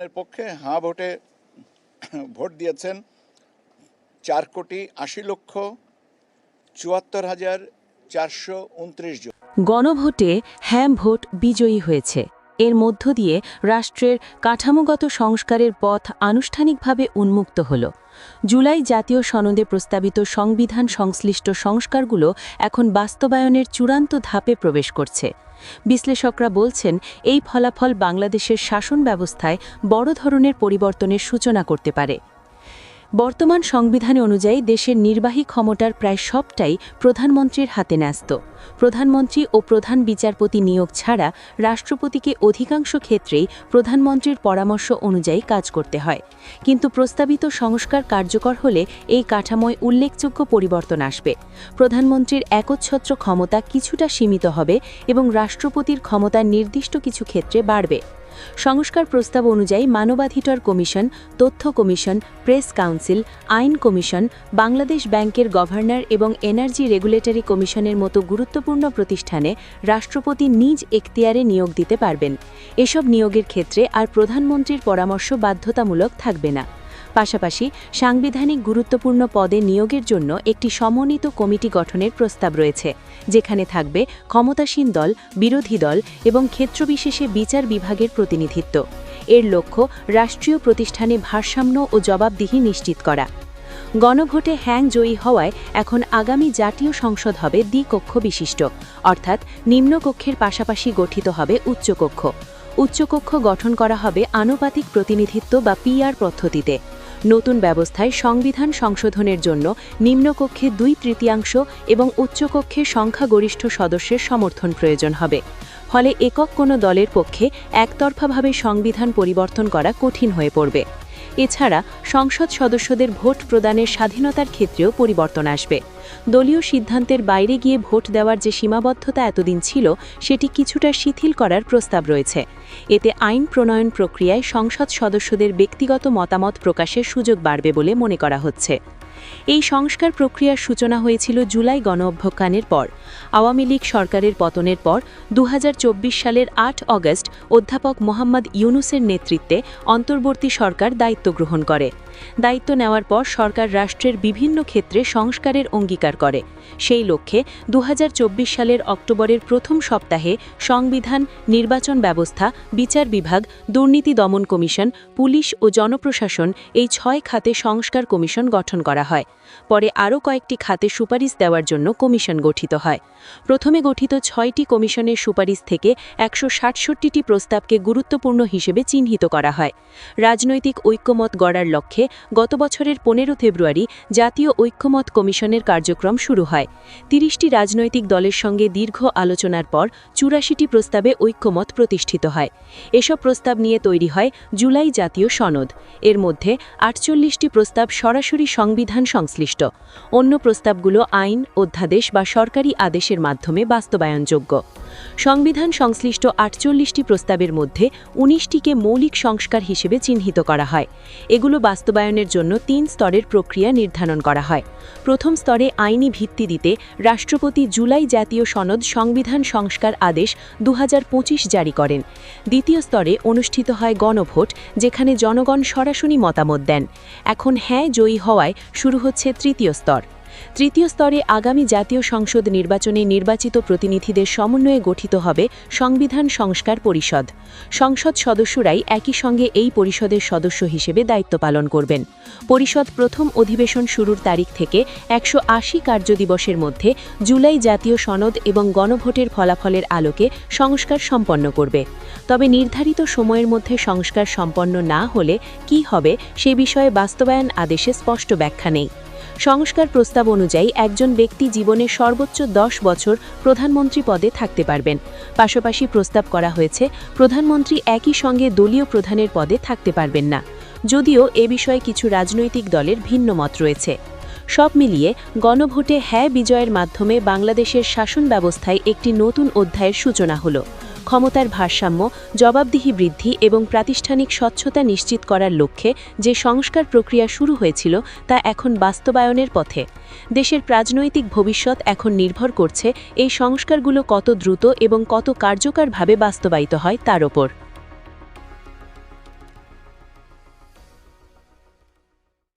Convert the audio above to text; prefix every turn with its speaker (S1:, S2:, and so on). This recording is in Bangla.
S1: এর পক্ষে হাঁ ভোটে ভোট দিয়েছেন 4,80,74,429 জন।
S2: গণভোটে হ্যাঁ ভোট বিজয়ী হয়েছে। এর মধ্য দিয়ে রাষ্ট্রের কাঠামোগত সংস্কারের পথ আনুষ্ঠানিকভাবে উন্মুক্ত হল। জুলাই জাতীয় সনদে প্রস্তাবিত সংবিধান সংশ্লিষ্ট সংস্কারগুলো এখন বাস্তবায়নের চূড়ান্ত ধাপে প্রবেশ করছে। বিশ্লেষকরা বলছেন, এই ফলাফল বাংলাদেশের শাসন ব্যবস্থায় বড় ধরনের পরিবর্তনের সূচনা করতে পারে। বর্তমান সংবিধান অনুযায়ী দেশের নির্বাহী ক্ষমতার প্রায় সবটাই প্রধানমন্ত্রীর হাতে ন্যস্ত। প্রধানমন্ত্রী ও প্রধান বিচারপতি নিয়োগ ছাড়া রাষ্ট্রপতিকে অধিকাংশ ক্ষেত্রেই প্রধানমন্ত্রীর পরামর্শ অনুযায়ী কাজ করতে হয়। কিন্তু প্রস্তাবিত সংস্কার কার্যকর হলে এই কাঠামোয় উল্লেখযোগ্য পরিবর্তন আসবে। প্রধানমন্ত্রীর একচ্ছত্র ক্ষমতা কিছুটা সীমিত হবে এবং রাষ্ট্রপতির ক্ষমতা নির্দিষ্ট কিছু ক্ষেত্রে বাড়বে। সংস্কার প্রস্তাব অনুযায়ী মানবাধিকার কমিশন, তথ্য কমিশন, প্রেস কাউন্সিল, আইন কমিশন, বাংলাদেশ ব্যাংকের গভর্নর এবং এনার্জি রেগুলেটরি কমিশনের মতো গুরুত্বপূর্ণ প্রতিষ্ঠানে রাষ্ট্রপতি নিজ এখতিয়ারে নিয়োগ দিতে পারবেন। এসব নিয়োগের ক্ষেত্রে আর প্রধানমন্ত্রীর পরামর্শ বাধ্যতামূলক থাকবে না। পাশাপাশি সাংবিধানিক গুরুত্বপূর্ণ পদে নিয়োগের জন্য একটি সমন্বিত কমিটি গঠনের প্রস্তাব রয়েছে, যেখানে থাকবে ক্ষমতাসীন দল, বিরোধী দল এবং ক্ষেত্রবিশেষে বিচার বিভাগের প্রতিনিধিত্ব। এর লক্ষ্য রাষ্ট্রীয় প্রতিষ্ঠানে ভারসাম্য ও জবাবদিহি নিশ্চিত করা। গণভোটে হ্যাঁ জয়ী হওয়ায় এখন আগামী জাতীয় সংসদ হবে দ্বিকক্ষ বিশিষ্ট, অর্থাৎ নিম্নকক্ষের পাশাপাশি গঠিত হবে উচ্চকক্ষ। উচ্চকক্ষ গঠন করা হবে আনুপাতিক প্রতিনিধিত্ব বা পিআর পদ্ধতিতে। নতুন ব্যবস্থায় সংবিধান সংশোধনের জন্য নিম্নকক্ষে 2/3 এবং উচ্চকক্ষে সংখ্যাগরিষ্ঠ সদস্যের সমর্থন প্রয়োজন হবে। ফলে একক কোনো দলের পক্ষে একতরফাভাবে সংবিধান পরিবর্তন করা কঠিন হয়ে পড়বে। এছাড়া সংসদ সদস্যদের ভোট প্রদানের স্বাধীনতার ক্ষেত্রেও পরিবর্তন আসবে। দলীয় সিদ্ধান্তের বাইরে গিয়ে ভোট দেওয়ার যে সীমাবদ্ধতা এতদিন ছিল, সেটি কিছুটা শিথিল করার প্রস্তাব রয়েছে। এতে আইন প্রণয়ন প্রক্রিয়ায় সংসদ সদস্যদের ব্যক্তিগত মতামত প্রকাশের সুযোগ বাড়বে বলে মনে করা হচ্ছে। এই সংস্কার প্রক্রিয়ার সূচনা হয়েছিল জুলাই গণঅভ্যুত্থানের পর। আওয়ামী লীগ সরকারের পতনের পর 2024 সালের 8 অগস্ট অধ্যাপক মোহাম্মদ ইউনূসের নেতৃত্বে অন্তর্বর্তী সরকার দায়িত্ব গ্রহণ করে। দায়িত্ব নেওয়ার পর সরকার রাষ্ট্রের বিভিন্ন ক্ষেত্রে সংস্কারের অঙ্গীকার করে। সেই লক্ষ্যে 2024 সালের অক্টোবরের প্রথম সপ্তাহে সংবিধান, নির্বাচন ব্যবস্থা, বিচার বিভাগ, দুর্নীতি দমন কমিশন, পুলিশ ও জনপ্রশাসন এই 6 খাতে সংস্কার কমিশন গঠন করা হয়। পরে আরও কয়েকটি খাতে সুপারিশ দেওয়ার জন্য কমিশন গঠিত হয়। প্রথমে গঠিত 6টি কমিশনের সুপারিশ থেকে 167টি প্রস্তাবকে গুরুত্বপূর্ণ হিসেবে চিহ্নিত করা হয়। রাজনৈতিক ঐক্যমত গড়ার লক্ষ্যে গত বছরের 15 ফেব্রুয়ারি জাতীয় ঐক্যমত কমিশনের কার্যক্রম শুরু হয়। 30টি রাজনৈতিক দলের সঙ্গে দীর্ঘ আলোচনার পর 84টি প্রস্তাবে ঐক্যমত প্রতিষ্ঠিত হয়। এসব প্রস্তাব নিয়ে তৈরি হয় জুলাই জাতীয় সনদ। এর মধ্যে 48টি প্রস্তাব সরাসরি সংবিধান সংশ্লিষ্ট। অন্য প্রস্তাবগুলো আইন, অধ্যাদেশ বা সরকারি আদেশের মাধ্যমে বাস্তবায়নযোগ্য। সংবিধান সংশ্লিষ্ট 48টি প্রস্তাবের মধ্যে 19টিকে মৌলিক সংস্কার হিসেবে চিহ্নিত করা হয়। এগুলো বাস্তবায়নের জন্য 3 স্তরের প্রক্রিয়া নির্ধারণ করা হয়। প্রথম স্তরে আইনি ভিত্তি দিতে রাষ্ট্রপতি জুলাই জাতীয় সনদ সংবিধান সংস্কার আদেশ 2025 জারি করেন। দ্বিতীয় স্তরে অনুষ্ঠিত হয় গণভোট, যেখানে জনগণ সরাসরি মতামত দেন। এখন হ্যাঁ জয়ী হওয়ায় শুরু হচ্ছে তৃতীয় স্তর। তৃতীয় স্তরে আগামী জাতীয় সংসদ নির্বাচনে নির্বাচিত প্রতিনিধিদের সমন্বয়ে গঠিত হবে সংবিধান সংস্কার পরিষদ। সংসদ সদস্যরাই একই সঙ্গে এই পরিষদের সদস্য হিসেবে দায়িত্ব পালন করবেন। পরিষদ প্রথম অধিবেশন শুরুর তারিখ থেকে 180 কার্যদিবসের মধ্যে জুলাই জাতীয় সনদ এবং গণভোটের ফলাফলের আলোকে সংস্কার সম্পন্ন করবে। তবে নির্ধারিত সময়ের মধ্যে সংস্কার সম্পন্ন না হলে কী হবে সে বিষয়ে বাস্তবায়ন আদেশে স্পষ্ট ব্যাখ্যা নেই। সংস্কার প্রস্তাব অনুযায়ী একজন ব্যক্তি জীবনে সর্বোচ্চ 10 বছর প্রধানমন্ত্রী পদে থাকতে পারবেন। পাশাপাশি প্রস্তাব করা হয়েছে প্রধানমন্ত্রী একই সঙ্গে দলীয় প্রধানের পদে থাকতে পারবেন না, যদিও এ বিষয়ে কিছু রাজনৈতিক দলের ভিন্ন মত রয়েছে। সব মিলিয়ে গণভোটে হ্যাঁ বিজয়ের মাধ্যমে বাংলাদেশের শাসন ব্যবস্থায় একটি নতুন অধ্যায়ের সূচনা হলো। ক্ষমতার ভারসাম্য, জবাবদিহি বৃদ্ধি এবং প্রাতিষ্ঠানিক স্বচ্ছতা নিশ্চিত করার লক্ষ্যে যে সংস্কার প্রক্রিয়া শুরু হয়েছিল তা এখন বাস্তবায়নের পথে। দেশের রাজনৈতিক ভবিষ্যৎ এখন নির্ভর করছে এই সংস্কারগুলো কত দ্রুত এবং কত কার্যকরভাবে বাস্তবায়িত হয় তার ওপর।